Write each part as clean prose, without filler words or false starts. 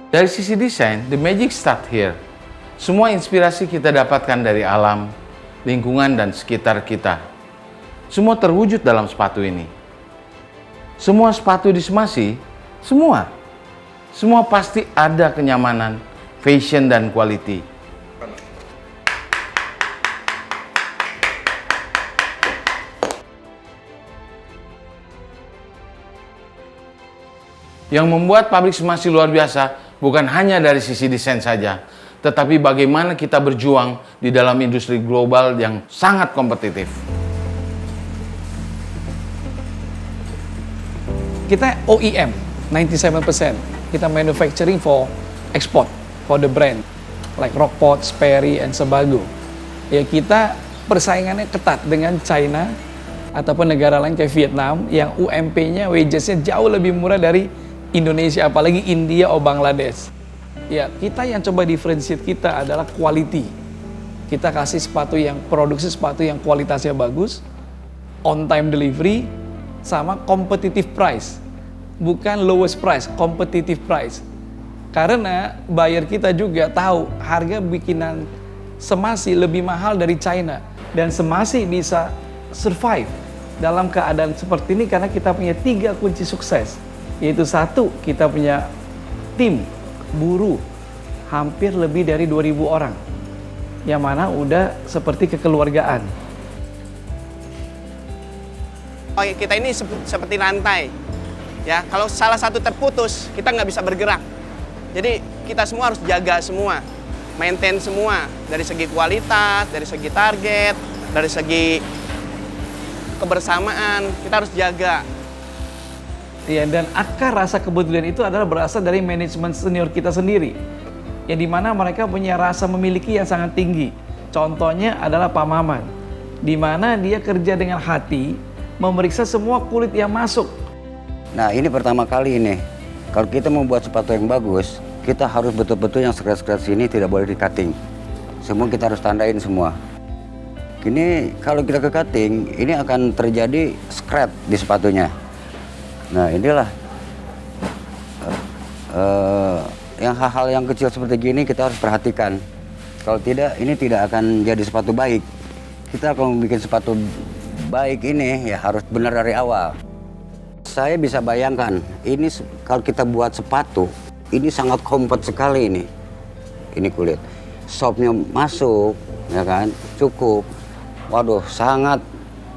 Dari sisi desain, the magic start here. Semua inspirasi kita dapatkan dari alam, lingkungan, dan sekitar kita. Semua terwujud dalam sepatu ini. Semua sepatu di Smasi, semua pasti ada kenyamanan, fashion, dan quality. Yang membuat pabrik Smasi luar biasa bukan hanya dari sisi desain saja, tetapi bagaimana kita berjuang di dalam industri global yang sangat kompetitif. Kita OEM 97%. Kita manufacturing for export for the brand like Rockport, Sperry, and Sebago. Ya, kita persaingannya ketat dengan China ataupun negara lain kayak Vietnam yang UMP-nya, wages-nya jauh lebih murah dari Indonesia, apalagi India atau Bangladesh. Ya, kita yang coba differentiate kita adalah quality. Kita kasih sepatu yang produksi sepatu yang kualitasnya bagus, on time delivery, sama competitive price. Bukan lowest price, competitive price. Karena buyer kita juga tahu harga bikinan Smasi lebih mahal dari China, dan Smasi bisa survive dalam keadaan seperti ini karena kita punya 3 kunci sukses. Yaitu 1, kita punya tim buruh hampir lebih dari 2.000 orang, yang mana udah seperti kekeluargaan. Oke, kita ini seperti rantai, ya. Kalau salah satu terputus, kita nggak bisa bergerak. Jadi kita semua harus jaga semua, maintain semua dari segi kualitas, dari segi target, dari segi kebersamaan, kita harus jaga. Ya, dan akar rasa kepedulian itu adalah berasal dari manajemen senior kita sendiri, yang dimana mereka punya rasa memiliki yang sangat tinggi. Contohnya adalah Pak Maman, dimana dia kerja dengan hati, memeriksa semua kulit yang masuk. Nah, ini pertama kali ini, kalau kita membuat sepatu yang bagus, kita harus betul-betul yang scratch-scratch ini tidak boleh di-cutting. Semua kita harus tandain semua. Ini kalau kita ke cutting, ini akan terjadi scratch di sepatunya. Nah, inilah yang hal-hal yang kecil seperti gini kita harus perhatikan. Kalau tidak, ini tidak akan jadi sepatu baik. Kita kalau bikin sepatu baik ini ya harus benar dari awal. Saya bisa bayangkan, ini kalau kita buat sepatu, ini sangat kompak sekali ini. Ini kulit. Shopnya masuk, ya kan, cukup. Waduh, sangat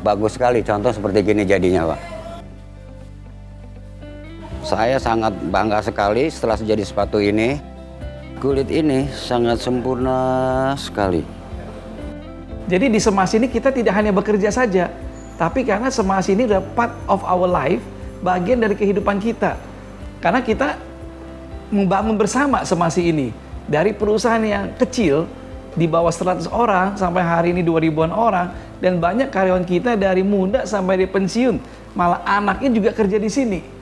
bagus sekali. Contoh seperti gini jadinya, Pak. Saya sangat bangga sekali setelah jadi sepatu ini. Kulit ini sangat sempurna sekali. Jadi di Smasi ini kita tidak hanya bekerja saja, tapi karena Smasi ini adalah part of our life, bagian dari kehidupan kita. Karena kita membangun bersama Smasi ini. Dari perusahaan yang kecil, di bawah 100 orang, sampai hari ini 2.000-an orang, dan banyak karyawan kita dari muda sampai di pensiun. Malah anaknya juga kerja di sini.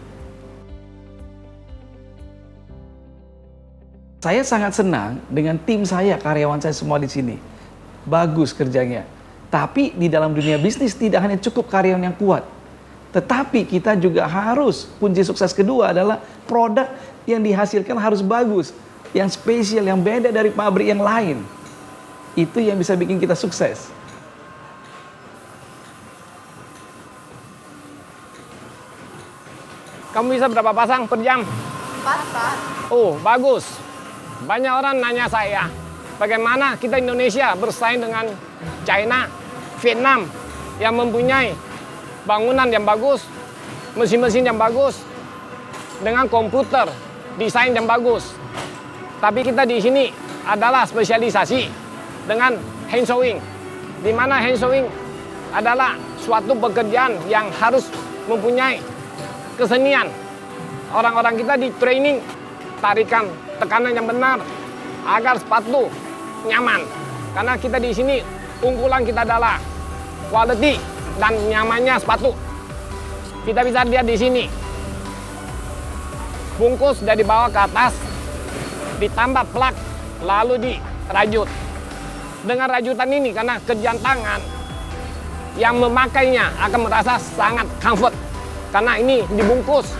Saya sangat senang dengan tim saya, karyawan saya semua di sini. Bagus kerjanya. Tapi di dalam dunia bisnis tidak hanya cukup karyawan yang kuat. Tetapi kita juga harus, kunci sukses kedua adalah produk yang dihasilkan harus bagus. Yang spesial, yang beda dari pabrik yang lain. Itu yang bisa bikin kita sukses. Kamu bisa berapa pasang per jam? 4, Pak. Oh, bagus. Banyak orang nanya saya, bagaimana kita Indonesia bersaing dengan China, Vietnam yang mempunyai bangunan yang bagus, mesin-mesin yang bagus, dengan komputer, desain yang bagus. Tapi kita di sini adalah spesialisasi dengan hand sewing, di mana hand sewing adalah suatu pekerjaan yang harus mempunyai kesenian. Orang-orang kita di training, tarikan tekanan yang benar agar sepatu nyaman. Karena kita di sini unggulan kita adalah quality dan nyamannya sepatu. Kita bisa lihat di sini. Bungkus dari bawah ke atas, ditambah plak, lalu dirajut. Dengan rajutan ini karena kerjaan tangan, yang memakainya akan merasa sangat comfort. Karena ini dibungkus.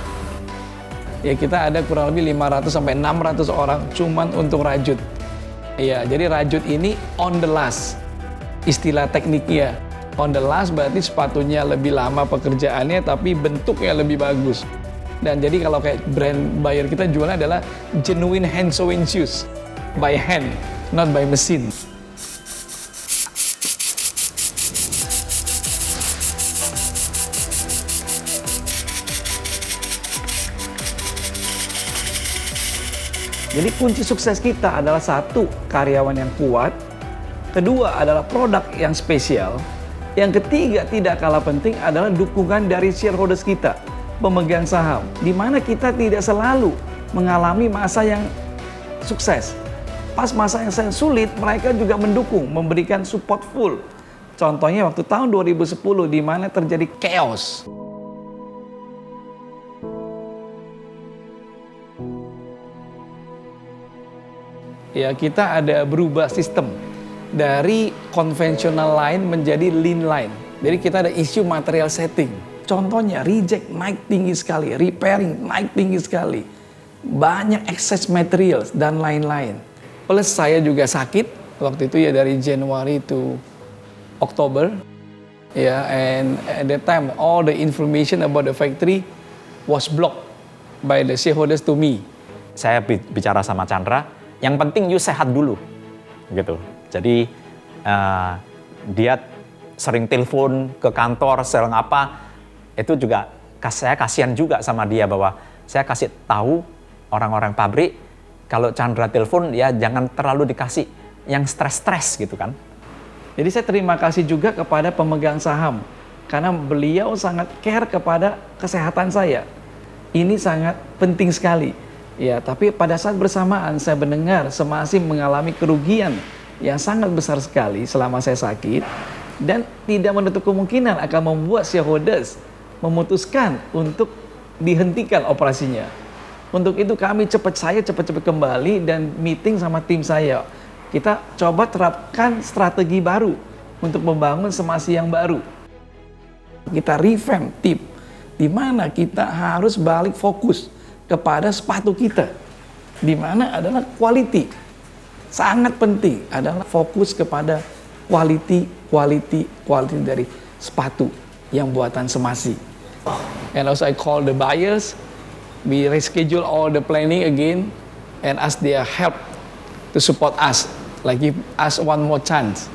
Ya kita ada kurang lebih 500 sampai 600 orang cuman untuk rajut. Ya, jadi rajut ini on the last. Istilah tekniknya. On the last berarti sepatunya lebih lama pekerjaannya tapi bentuknya lebih bagus. Dan jadi kalau kayak brand Bayer kita jualnya adalah genuine hand sewn shoes. By hand, not by machine. Jadi kunci sukses kita adalah satu, karyawan yang kuat. Kedua adalah produk yang spesial. Yang ketiga tidak kalah penting adalah dukungan dari shareholders kita, pemegang saham. Di mana kita tidak selalu mengalami masa yang sukses. Pas masa yang sulit, mereka juga mendukung, memberikan support full. Contohnya waktu tahun 2010 di mana terjadi chaos. Ya, kita ada berubah sistem dari konvensional line menjadi lean line. Jadi kita ada isu material setting. Contohnya reject naik tinggi sekali, repairing naik tinggi sekali. Banyak excess materials dan lain-lain. Plus saya juga sakit waktu itu ya dari Januari to Oktober. Ya, and at that time all the information about the factory was blocked by the shareholders to me. Saya bicara sama Chandra, yang penting you sehat dulu, gitu. Jadi dia sering telepon ke kantor, sering apa, itu juga saya kasihan juga sama dia bahwa saya kasih tahu orang-orang pabrik kalau Chandra telepon ya jangan terlalu dikasih yang stres-stres gitu kan. Jadi saya terima kasih juga kepada pemegang saham karena beliau sangat care kepada kesehatan saya. Ini sangat penting sekali. Ya, tapi pada saat bersamaan saya mendengar Semasi mengalami kerugian yang sangat besar sekali selama saya sakit dan tidak menutup kemungkinan akan membuat shareholders memutuskan untuk dihentikan operasinya. Untuk itu saya cepat-cepat kembali dan meeting sama tim saya. Kita coba terapkan strategi baru untuk membangun Semasi yang baru. Kita revamp tim, di mana kita harus balik fokus kepada sepatu kita, di mana adalah quality. Sangat penting adalah fokus kepada quality dari sepatu yang buatan Semasi. And also I call the buyers, we reschedule all the planning again and ask their help to support us, like give us one more chance.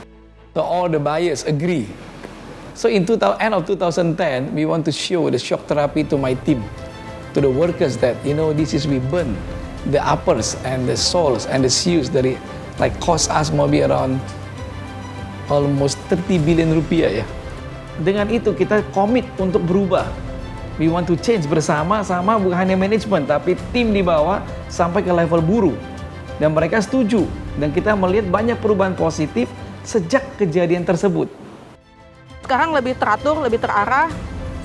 So all the buyers agree. So in end of 2010, we want to show the shock therapy to my team, to the workers that, this is we burn the uppers and the soles and the shoes that it like cost us maybe around almost 30 billion rupiah ya. Dengan itu kita komit untuk berubah. We want to change bersama-sama, bukan hanya manajemen tapi tim di bawah sampai ke level buruh. Dan mereka setuju dan kita melihat banyak perubahan positif sejak kejadian tersebut. Sekarang lebih teratur, lebih terarah,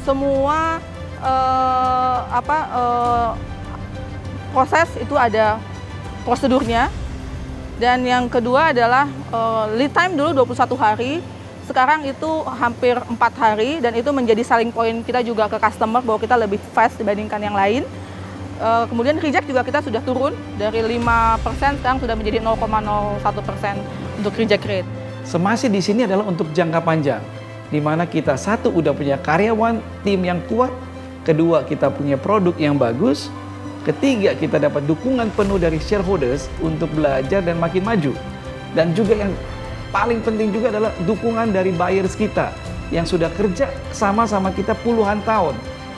semua proses itu ada prosedurnya. Dan yang kedua adalah lead time dulu 21 hari, sekarang itu hampir 4 hari dan itu menjadi selling point kita juga ke customer bahwa kita lebih fast dibandingkan yang lain. Kemudian reject juga kita sudah turun dari 5% sekarang sudah menjadi 0,01% untuk reject rate. Semasi di sini adalah untuk jangka panjang, di mana kita satu udah punya karyawan, tim yang kuat, kedua kita punya produk yang bagus, ketiga kita dapat dukungan penuh dari shareholders untuk belajar dan makin maju. Dan juga yang paling penting juga adalah dukungan dari buyers kita yang sudah kerja sama-sama kita puluhan tahun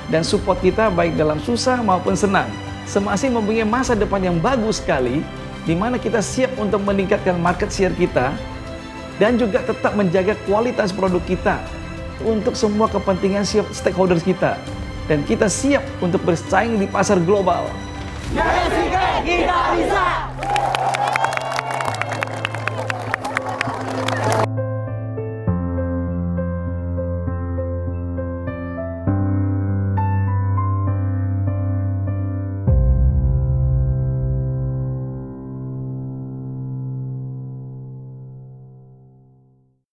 dan support kita baik dalam susah maupun senang. Semasi mempunyai masa depan yang bagus sekali, di mana kita siap untuk meningkatkan market share kita dan juga tetap menjaga kualitas produk kita untuk semua kepentingan stakeholders kita. Dan kita siap untuk bersaing di pasar global. Jessica, kita bisa!